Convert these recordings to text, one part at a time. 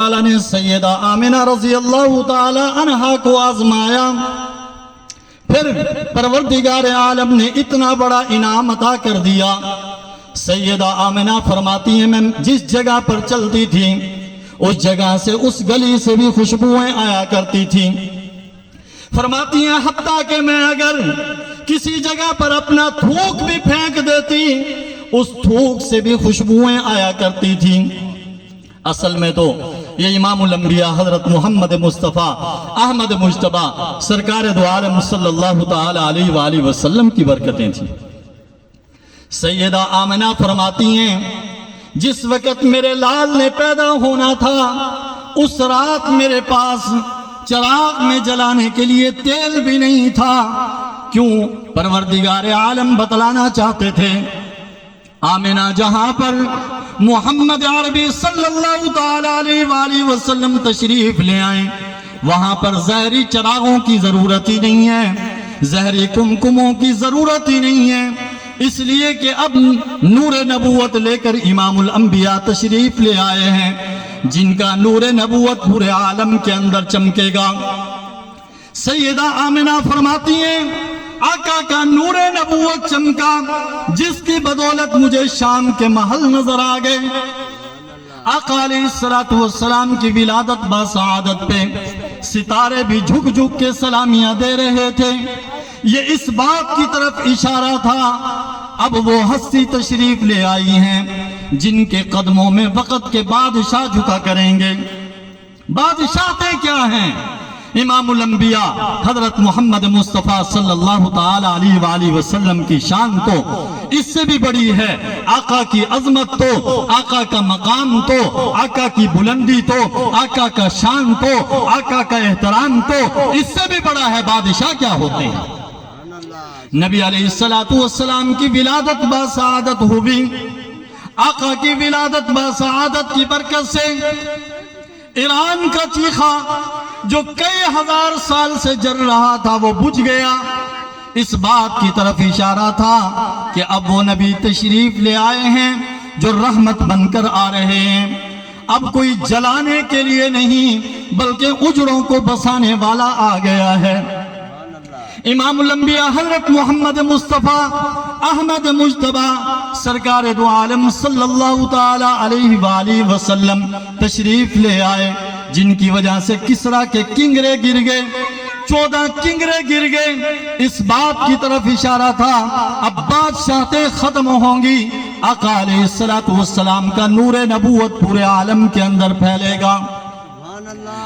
تعالیٰ نے سیدہ آمنہ رضی اللہ تعالی عنہا کو آزمایا، پھر پروردگار عالم نے اتنا بڑا انعام عطا کر دیا۔ سیدہ آمنہ فرماتی ہیں میں جس جگہ پر چلتی تھی اس جگہ سے اس گلی سے بھی خوشبوئیں آیا کرتی تھی۔ فرماتی ہیں حتیٰ کہ میں اگر کسی جگہ پر اپنا تھوک بھی پھینک دیتی اس تھوک سے بھی خوشبوئیں آیا کرتی تھی۔ اصل میں تو یہ امام الانبیاء حضرت محمد مصطفیٰ احمد مجتبی سرکار دو عالم صلی اللہ تعالی علیہ وآلہ وسلم کی برکتیں تھیں۔ سیدہ آمنہ فرماتی ہیں جس وقت میرے لال نے پیدا ہونا تھا اس رات میرے پاس چراغ میں جلانے کے لیے تیل بھی نہیں تھا۔ کیوں؟ پروردگار عالم بتلانا چاہتے تھے آمنہ جہاں پر محمد عربی صلی اللہ تعالی علیہ وآلہ وسلم تشریف لے آئیں وہاں پر زہری چراغوں کی ضرورت ہی نہیں ہے، زہری کمکموں کی ضرورت ہی نہیں ہے، اس لیے کہ اب نور نبوت لے کر امام الانبیاء تشریف لے آئے ہیں جن کا نور نبوت پورے عالم کے اندر چمکے گا۔ سیدہ آمنہ فرماتی ہیں آقا کا نور نبوت چمکا جس کی بدولت مجھے شام کے محل نظر آ گئے۔ آقا علیہ السلام کی ولادت بسعادت پہ ستارے بھی جھک جھک کے سلامیاں دے رہے تھے۔ یہ اس بات کی طرف اشارہ تھا اب وہ ہستی تشریف لے آئی ہیں جن کے قدموں میں وقت کے بادشاہ جھکا کریں گے۔ بادشاہ کیا ہیں؟ امام الانبیاء حضرت محمد مصطفیٰ صلی اللہ تعالی علیہ وآلہ وسلم کی شان تو اس سے بھی بڑی ہے، آقا کی عظمت تو، آقا کا مقام تو، آقا کی بلندی تو، آقا کا شان تو، آقا کا احترام تو اس سے بھی بڑا ہے۔ بادشاہ کیا ہوتے ہیں؟ نبی علیہ السلام کی ولادت بسعادت ہوئی، آقا کی ولادت بسعادت کی برکت سے ایران کا چیخا جو کئی ہزار سال سے جل رہا تھا وہ بجھ گیا۔ اس بات کی طرف اشارہ تھا کہ اب وہ نبی تشریف لے آئے ہیں جو رحمت بن کر آ رہے ہیں، اب کوئی جلانے کے لیے نہیں بلکہ اجڑوں کو بسانے والا آ گیا ہے۔ امام الانبیاء حضرت محمد مصطفیٰ احمد مجتبی سرکار دو عالم صلی اللہ تعالی علیہ وآلہ وسلم تشریف لے آئے جن کی وجہ سے کسریٰ کے کنگرے گر گئے، 14 کنگرے گر گئے۔ اس بات کی طرف اشارہ تھا اب بادشاہتیں ختم ہوں گی، آقا علیہ السلام کا نور نبوت پورے عالم کے اندر پھیلے گا۔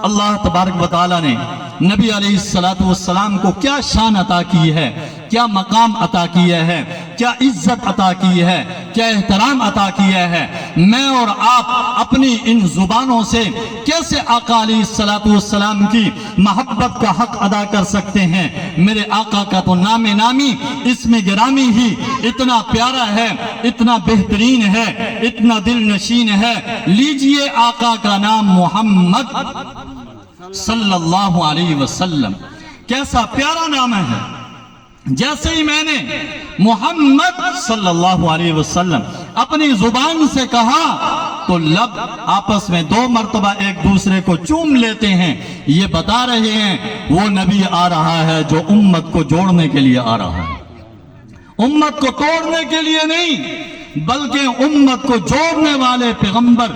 اللہ تبارک و تعالیٰ نے نبی علیہ السلام کو کیا شان عطا کی ہے، کیا مقام عطا کیا ہے، کیا عزت عطا کی ہے، کیا احترام عطا کیا ہے۔ میں اور آپ اپنی ان زبانوں سے کیسے آقا علیہ السلام کی محبت کا حق ادا کر سکتے ہیں؟ میرے آقا کا تو نام نامی اسم گرامی ہی اتنا پیارا ہے، اتنا بہترین ہے، اتنا دل نشین ہے۔ لیجئے آقا کا نام محمد صلی اللہ علیہ وسلم، کیسا پیارا نام ہے۔ جیسے ہی میں نے محمد صلی اللہ علیہ وسلم اپنی زبان سے کہا تو لب آپس میں 2 مرتبہ ایک دوسرے کو چوم لیتے ہیں، یہ بتا رہے ہیں وہ نبی آ رہا ہے جو امت کو جوڑنے کے لیے آ رہا ہے، امت کو توڑنے کے لیے نہیں بلکہ امت کو جوڑنے والے پیغمبر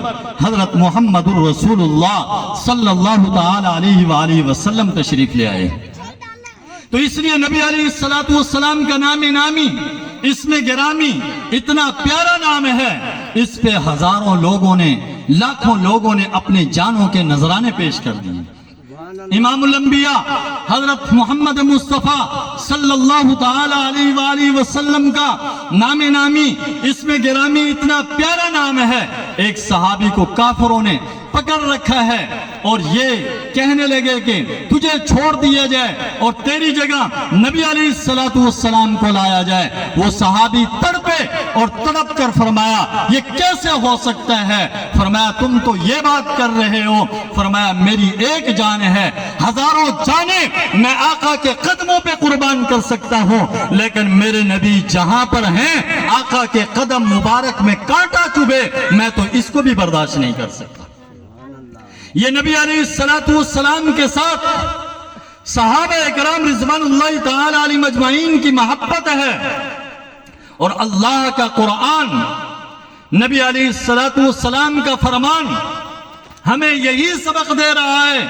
حضرت محمد الرسول اللہ صلی اللہ تعالی علیہ وآلہ وسلم تشریف لے آئے۔ تو اس لیے نبی علیہ السلام کا نام نامی اسم گرامی اتنا پیارا نام ہے، اس پہ ہزاروں لوگوں نے، لاکھوں لوگوں نے اپنے جانوں کے نذرانے پیش کر دیے۔ امام الانبیاء حضرت محمد مصطفیٰ صلی اللہ تعالی علیہ وآلہ وسلم کا نام نامی اسم گرامی اتنا پیارا نام ہے، ایک صحابی کو کافروں نے پکڑ رکھا ہے اور یہ کہنے لگے کہ تجھے چھوڑ دیا جائے اور تیری جگہ نبی علیہ السلام کو لایا جائے۔ وہ صحابی تڑپے اور تڑپ کر فرمایا یہ کیسے ہو سکتا ہے؟ فرمایا تم تو یہ بات کر رہے ہو، فرمایا میری ایک جان ہے، ہزاروں جانیں میں آقا کے قدموں پہ قربان کر سکتا ہوں، لیکن میرے نبی جہاں پر ہیں آقا کے قدم مبارک میں کانٹا چبھے میں تو اس کو بھی برداشت نہیں کر سکتا۔ یہ نبی علیہ السلام کے ساتھ صحابہ اکرام رضوان اللہ تعالی علیہم اجمعین کی محبت ہے، اور اللہ کا قرآن، نبی علیہ السلام کا فرمان ہمیں یہی سبق دے رہا ہے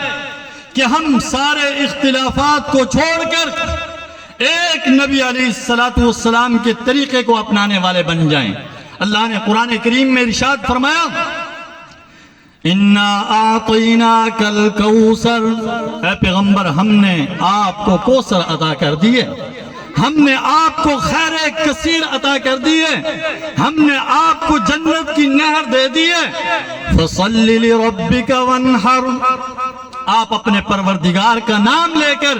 کہ ہم سارے اختلافات کو چھوڑ کر ایک نبی علیہ السلام کے طریقے کو اپنانے والے بن جائیں۔ اللہ نے قرآن کریم میں ارشاد فرمایا، اِنَّا أَعْطَيْنَاكَ الْكَوْثَرَ، اے پیغمبر ہم نے آپ کو کوثر عطا کر دیے، ہم نے آپ کو خیر کثیر عطا کر دیے، ہم نے آپ کو جنت کی نہر دے دیے۔ فَصَلِّ لِرَبِّكَ وَانْحَرْ، آپ اپنے پروردگار کا نام لے کر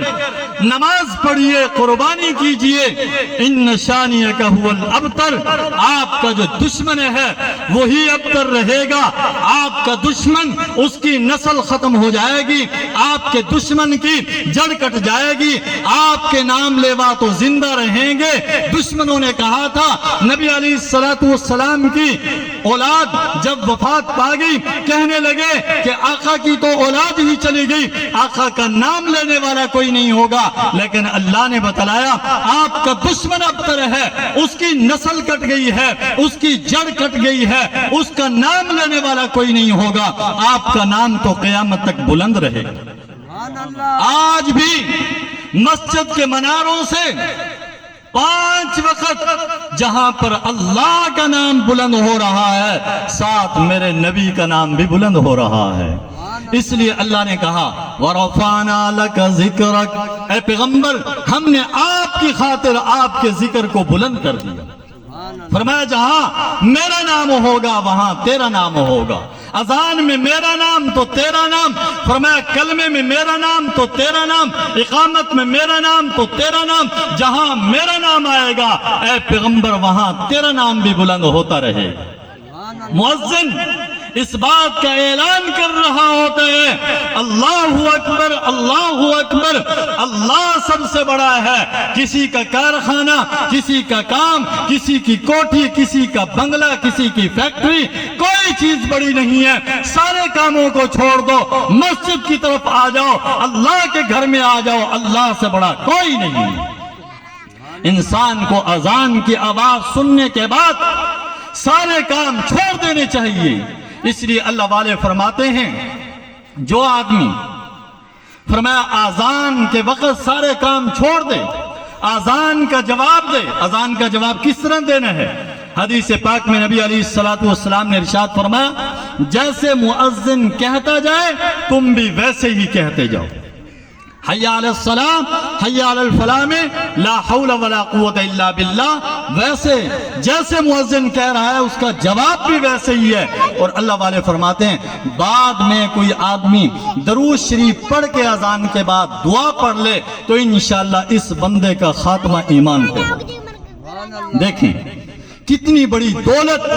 نماز پڑھیے، قربانی کیجئے۔ ان شانیک هو الابتر، آپ کا جو دشمن ہے وہی ابتر رہے گا، آپ کا دشمن، اس کی نسل ختم ہو جائے گی، آپ کے دشمن کی جڑ کٹ جائے گی، آپ کے نام لیوا تو زندہ رہیں گے۔ دشمنوں نے کہا تھا نبی علیہ السلام کی اولاد جب وفات پا گئی، کہنے لگے کہ آقا کی تو اولاد ہی چلی گئی، آقا کا نام لینے والا کوئی نہیں ہوگا، لیکن اللہ نے بتلایا آپ کا دشمن ابتر ہے، اس کی نسل کٹ گئی ہے، اس کی جڑ کٹ گئی ہے، اس کا نام لینے والا کوئی نہیں ہوگا، آپ کا نام تو قیامت تک بلند رہے گا۔ آج بھی مسجد کے مناروں سے 5 وقت جہاں پر اللہ کا نام بلند ہو رہا ہے، ساتھ میرے نبی کا نام بھی بلند ہو رہا ہے۔ اس لیے اللہ نے کہا وَرَفَعْنَا لَكَ ذِكْرَكَ، اے پیغمبر ہم نے آپ کی خاطر آپ کے ذکر کو بلند کر دیا۔ فرمایا جہاں میرا نام ہوگا وہاں تیرا نام ہوگا، اذان میں میرا نام تو تیرا نام، فرمایا کلمے میں میرا نام تو تیرا نام، اقامت میں میرا نام تو تیرا نام، جہاں میرا نام آئے گا اے پیغمبر وہاں تیرا نام بھی بلند ہوتا رہے گا۔ مؤذن اس بات کا اعلان کر رہا ہوتا ہے، اللہ اکبر اللہ اکبر، اللہ سب سے بڑا ہے۔ کسی کا کارخانہ، کسی کا کام، کسی کی کوٹھی، کسی کا بنگلہ، کسی کی فیکٹری، کوئی چیز بڑی نہیں ہے۔ سارے کاموں کو چھوڑ دو، مسجد کی طرف آ جاؤ، اللہ کے گھر میں آ جاؤ، اللہ سے بڑا کوئی نہیں۔ انسان کو اذان کی آواز سننے کے بعد سارے کام چھوڑ دینے چاہیے۔ اس لیے اللہ والے فرماتے ہیں جو آدمی فرمایا آذان کے وقت سارے کام چھوڑ دے، آذان کا جواب دے۔ آذان کا جواب کس طرح دینا ہے؟ حدیث پاک میں نبی علیہ السلام نے ارشاد فرمایا جیسے مؤذن کہتا جائے تم بھی ویسے ہی کہتے جاؤ۔ حی علی الصلاۃ حی علی الفلاح میں لا حول ولا قوت الا باللہ، ویسے جیسے مؤذن کہہ رہا ہے اس کا جواب بھی ویسے ہی ہے۔ اور اللہ والے فرماتے ہیں بعد میں کوئی آدمی درود شریف پڑھ کے اذان کے بعد دعا پڑھ لے تو انشاءاللہ اس بندے کا خاتمہ ایمان پہ ہو۔ دیکھیں کتنی بڑی دولت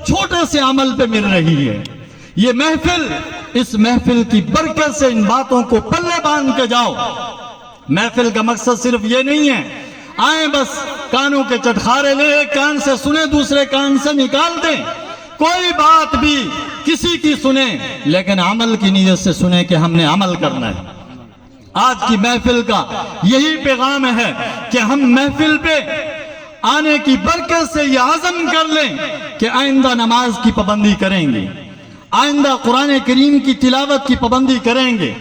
چھوٹے سے عمل پہ مل رہی ہے۔ یہ محفل، اس محفل کی برکت سے ان باتوں کو پلے باندھ کے جاؤ۔ محفل کا مقصد صرف یہ نہیں ہے آئیں بس کانوں کے چٹخارے لیں، ایک کان سے سنیں دوسرے کان سے نکال دیں، کوئی بات بھی کسی کی سنیں لیکن عمل کی نیت سے سنیں کہ ہم نے عمل کرنا ہے۔ آج کی محفل کا یہی پیغام ہے کہ ہم محفل پہ آنے کی برکت سے یہ عزم کر لیں کہ آئندہ نماز کی پابندی کریں گے، آئندہ قرآن کریم کی تلاوت کی پابندی کریں گے،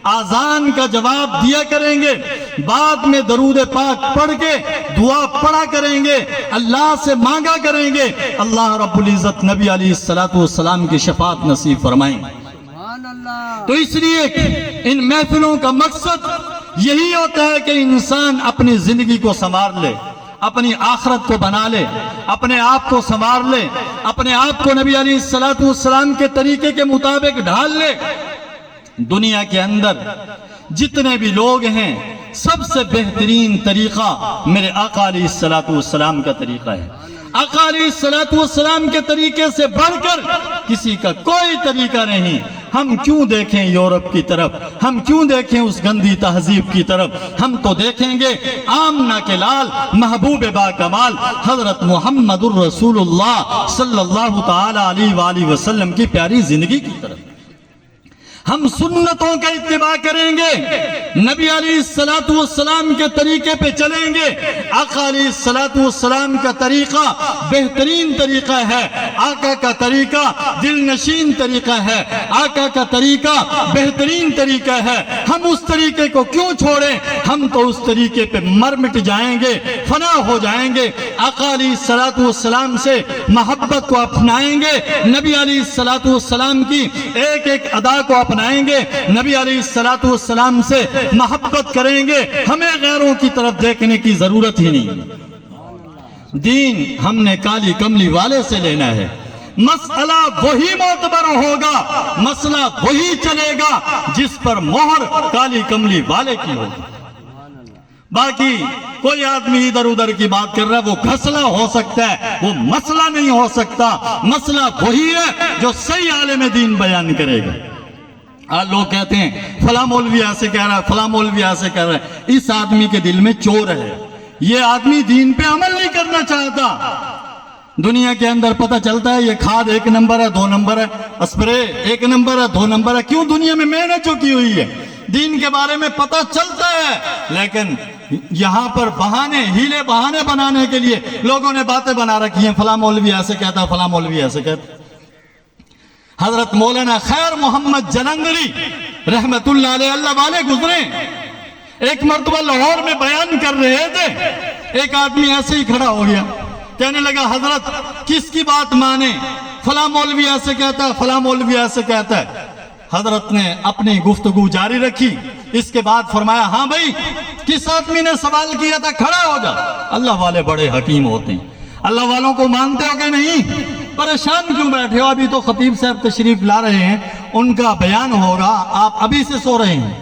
آذان کا جواب دیا کریں گے، بعد میں درود پاک پڑھ کے دعا پڑھا کریں گے، اللہ سے مانگا کریں گے، اللہ رب العزت نبی علیہ السلام کی شفاعت نصیب فرمائیں۔ تو اس لیے ان محفلوں کا مقصد یہی ہوتا ہے کہ انسان اپنی زندگی کو سنوار لے، اپنی آخرت کو بنا لے، اپنے آپ کو سنوار لے، اپنے آپ کو نبی علیہ السلام کے طریقے کے مطابق ڈھال لے۔ دنیا کے اندر جتنے بھی لوگ ہیں سب سے بہترین طریقہ میرے آقا علیہ السلام کا طریقہ ہے۔ آقا علیہ السلام کے طریقے سے بڑھ کر کسی کا کوئی طریقہ نہیں۔ ہم کیوں دیکھیں یورپ کی طرف، ہم کیوں دیکھیں اس گندی تہذیب کی طرف، ہم تو دیکھیں گے آمنہ کے لال محبوب با کمال حضرت محمد الرسول اللہ صلی اللہ تعالی علیہ وآلہ وسلم کی پیاری زندگی کی طرف۔ ہم سنتوں کا اتباع کریں گے، نبی علیہ الصلوۃ والسلام کے طریقے پہ چلیں گے۔ آقا علیہ الصلوۃ والسلام کا طریقہ بہترین طریقہ ہے، آقا کا طریقہ دل نشین طریقہ ہے، آقا کا طریقہ بہترین طریقہ ہے۔ ہم اس طریقے کو کیوں چھوڑیں؟ ہم تو اس طریقے پہ مر مٹ جائیں گے، فنا ہو جائیں گے۔ آقا علیہ الصلوۃ والسلام سے محبت کو اپنائیں گے، نبی علیہ الصلوۃ والسلام کی ایک ایک ادا کو اپنائیں گے، نبی علیہ الصلوۃ والسلام سے محبت کریں گے، ہمیں غیروں کی طرف دیکھنے کی ضرورت ہی نہیں۔ دین ہم نے کالی کملی والے سے لینا ہے، مسئلہ وہی معتبر ہوگا، مسئلہ وہی چلے گا جس پر مہر کالی کملی والے کی ہوگی۔ باقی کوئی آدمی ادھر ادھر کی بات کر رہا ہے، وہ گھسلا ہو سکتا ہے، وہ مسئلہ نہیں ہو سکتا۔ مسئلہ وہی ہے جو صحیح عالم دین بیان کرے گا۔ آج لوگ کہتے ہیں فلاں مولوی ایسے کہہ رہا ہے، فلاں مولوی ایسے کہہ رہا ہے۔ اس آدمی کے دل میں چور ہے، یہ آدمی دین پہ عمل نہیں کرنا چاہتا۔ دنیا کے اندر پتہ چلتا ہے یہ کھاد 1 نمبر ہے، 2 نمبر ہے، اسپرے 1 نمبر ہے، 2 نمبر ہے۔ کیوں؟ دنیا میں محنت چکی ہوئی ہے، دین کے بارے میں پتہ چلتا ہے، لیکن یہاں پر بہانے، ہیلے بہانے بنانے کے لیے لوگوں نے باتیں بنا رکھی ہیں، فلاں مولوی ایسے کہتا ہے، فلاں مولوی ایسے کہتا ہے۔ حضرت مولانا خیر محمد جلندری رحمت اللہ علیہ، اللہ والے گزرے، ایک مرتبہ لاہور میں بیان کر رہے تھے، ایک آدمی ایسے ہی کھڑا ہو گیا، کہنے لگا حضرت کس کی بات مانے، فلاں مولوی ایسے کہتا ہے، فلاں مولوی ایسے کہتا ہے۔ حضرت نے اپنی گفتگو جاری رکھی، اس کے بعد فرمایا ہاں بھائی کس آدمی نے سوال کیا تھا، کھڑا ہو جا۔ اللہ والے بڑے حکیم ہوتے ہیں، اللہ والوں کو مانتے ہو کہ نہیں؟ پریشان کیوں بیٹھے ہو؟ ابھی تو خطیب صاحب تشریف لا رہے ہیں، ان کا بیان ہوگا، آپ ابھی سے سو رہے ہیں۔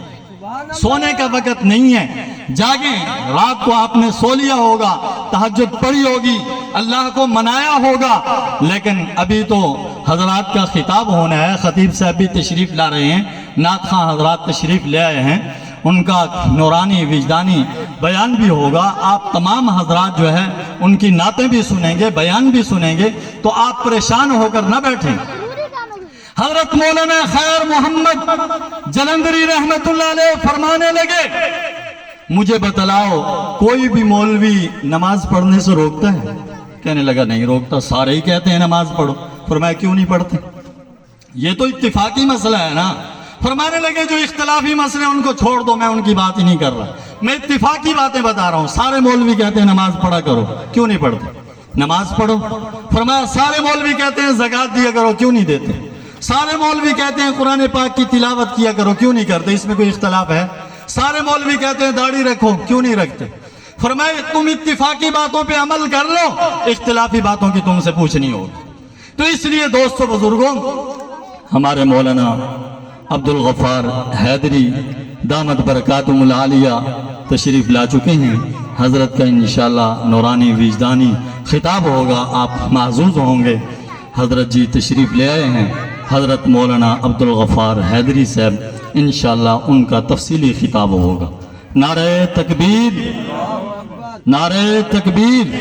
سونے کا وقت نہیں ہے، جاگیں، رات کو آپ نے سو لیا ہوگا، تہجد پڑھی ہوگی، اللہ کو منایا ہوگا، لیکن ابھی تو حضرات کا خطاب ہونا ہے، خطیب صاحب بھی تشریف لا رہے ہیں، نعت خواں حضرات تشریف لے آئے ہیں، ان کا نورانی وجدانی بیان بھی ہوگا۔ آپ تمام حضرات جو ہے ان کی نعتیں بھی سنیں گے، بیان بھی سنیں گے، تو آپ پریشان ہو کر نہ بیٹھیں۔ حضرت مولانا خیر محمد جلندری رحمت اللہ علیہ فرمانے لگے مجھے بتلاؤ کوئی بھی مولوی نماز پڑھنے سے روکتا ہے؟ کہنے لگا نہیں روکتا، سارے ہی کہتے ہیں نماز پڑھو۔ فرمایا کیوں نہیں پڑھتے؟ یہ تو اتفاقی مسئلہ ہے نا۔ فرمانے لگے جو اختلافی مسئلے ان کو چھوڑ دو، میں ان کی بات ہی نہیں کر رہا، میں اتفاقی باتیں بتا رہا ہوں۔ سارے مولوی کہتے ہیں نماز پڑھا کرو، کیوں نہیں پڑھتے؟ نماز پڑھو۔ فرمایا سارے مولوی کہتے ہیں زکوٰۃ دیا کرو، کیوں نہیں دیتے؟ سارے مولوی کہتے ہیں قرآن پاک کی تلاوت کیا کرو، کیوں نہیں کرتے؟ اس میں کوئی اختلاف ہے؟ سارے مولوی کہتے ہیں داڑھی رکھو، کیوں نہیں رکھتے؟ فرمایا تم اتفاقی باتوں پہ عمل کر لو، اختلافی باتوں کی تم سے پوچھنی ہوگی۔ تو اس لیے دوستو بزرگوں، ہمارے مولانا عبدالغفار حیدری دامت برکاتہم العالیہ تشریف لا چکے ہیں۔ حضرت کا انشاءاللہ نورانی وجدانی خطاب ہوگا، آپ معزوز ہوں گے۔ حضرت جی تشریف لے آئے ہیں، حضرت مولانا عبدالغفار حیدری صاحب، انشاءاللہ ان کا تفصیلی خطاب ہوگا۔ نعرہ تکبیر، نعرہ تکبیر۔